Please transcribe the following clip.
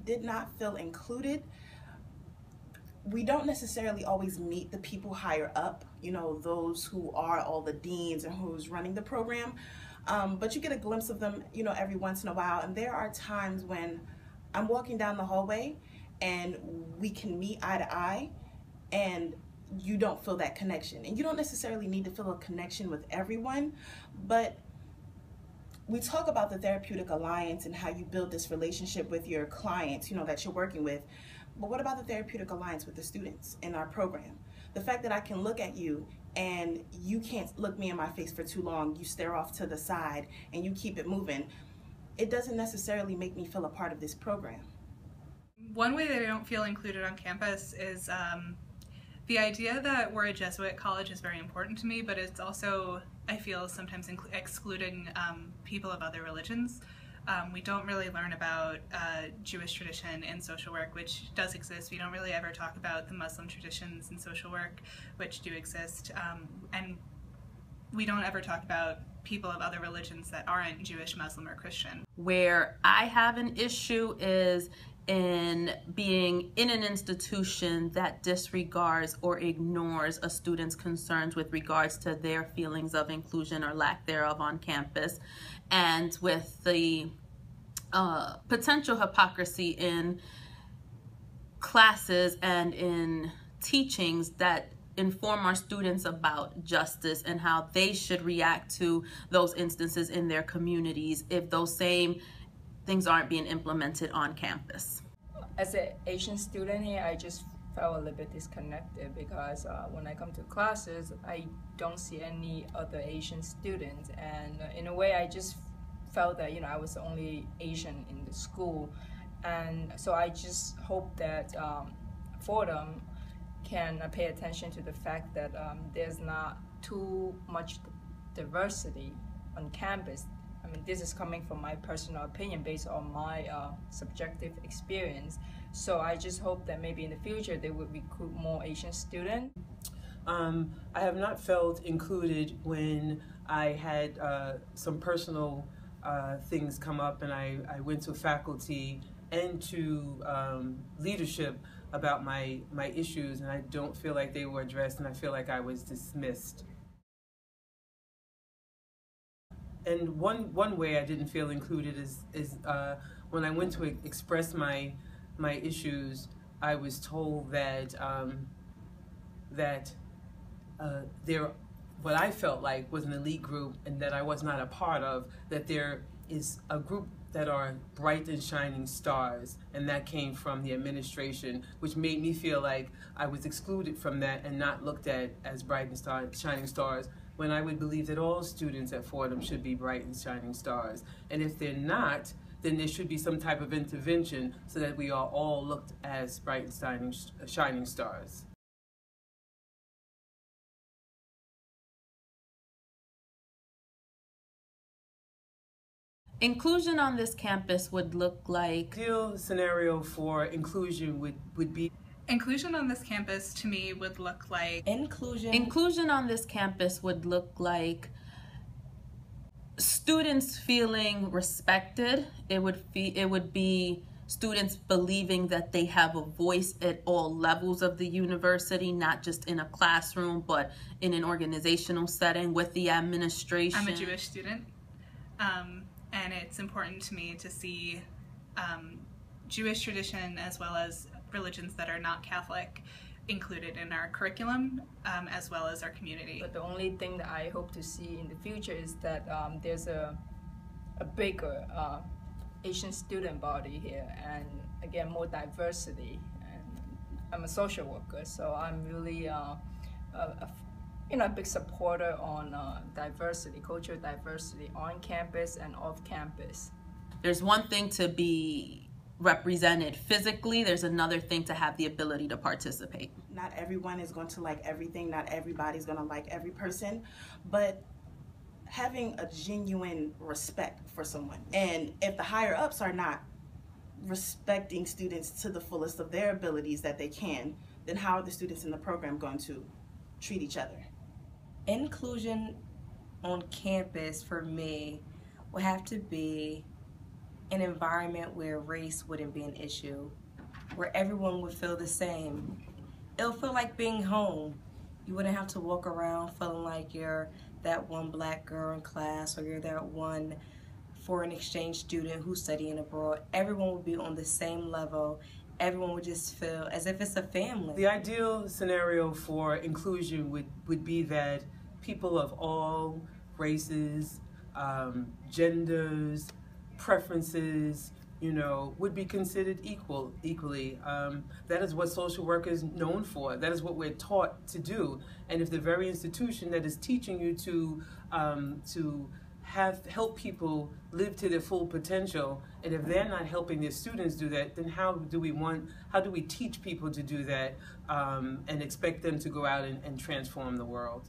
did not feel included. We don't necessarily always meet the people higher up, you know, those who are all the deans and who's running the program, but you get a glimpse of them, you know, every once in a while. And there are times when I'm walking down the hallway and we can meet eye to eye, and you don't feel that connection. And you don't necessarily need to feel a connection with everyone, but we talk about the therapeutic alliance and how you build this relationship with your clients, you know, that you're working with. But what about the therapeutic alliance with the students in our program? The fact that I can look at you and you can't look me in my face for too long, you stare off to the side and you keep it moving, it doesn't necessarily make me feel a part of this program. One way that I don't feel included on campus is the idea that we're a Jesuit college is very important to me, but it's also, I feel, sometimes excluding people of other religions. We don't really learn about Jewish tradition in social work, which does exist. We don't really ever talk about the Muslim traditions in social work, which do exist. And we don't ever talk about people of other religions that aren't Jewish, Muslim, or Christian. Where I have an issue is in being in an institution that disregards or ignores a student's concerns with regards to their feelings of inclusion or lack thereof on campus, and with the potential hypocrisy in classes and in teachings that inform our students about justice and how they should react to those instances in their communities if those same things aren't being implemented on campus. As an Asian student here, I just felt a little bit disconnected because when I come to classes, I don't see any other Asian students, and in a way I just felt that, you know, I was the only Asian in the school. And so I just hope that Fordham can pay attention to the fact that there's not too much diversity on campus. I mean, this is coming from my personal opinion based on my subjective experience. So I just hope that maybe in the future they would recruit more Asian students. I have not felt included when I had some personal things come up, and I went to faculty and to leadership about my issues, and I don't feel like they were addressed, and I feel like I was dismissed. And one way I didn't feel included is when I went to express my issues, I was told that what I felt like was an elite group and that I was not a part of, that there is a group that are bright and shining stars, and that came from the administration, which made me feel like I was excluded from that and not looked at as bright and shining stars, when I would believe that all students at Fordham should be bright and shining stars. And if they're not, then there should be some type of intervention so that we are all looked as bright and shining stars. Inclusion on this campus would look like... The ideal scenario for inclusion would be... Inclusion on this campus to me would look like... Inclusion on this campus would look like students feeling respected. It would be students believing that they have a voice at all levels of the university, not just in a classroom, but in an organizational setting with the administration. I'm a Jewish student, and it's important to me to see Jewish tradition as well as religions that are not Catholic included in our curriculum, as well as our community. But the only thing that I hope to see in the future is that there's a bigger Asian student body here, and again, more diversity. And I'm a social worker, so I'm really a big supporter on diversity, cultural diversity on campus and off campus. There's one thing to be represented physically, there's another thing to have the ability to participate. Not everyone is going to like everything, not everybody's going to like every person, but having a genuine respect for someone. And if the higher ups are not respecting students to the fullest of their abilities that they can, then how are the students in the program going to treat each other? Inclusion on campus for me would have to be an environment where race wouldn't be an issue, where everyone would feel the same. It'll feel like being home. You wouldn't have to walk around feeling like you're that one black girl in class or you're that one foreign exchange student who's studying abroad. Everyone would be on the same level. Everyone would just feel as if it's a family. The ideal scenario for inclusion would be that people of all races, genders, preferences, would be considered equally. That is what social work is known for. That is what we're taught to do. And if the very institution that is teaching you to help people live to their full potential, and if they're not helping their students do that, then how do we teach people to do that and expect them to go out and transform the world?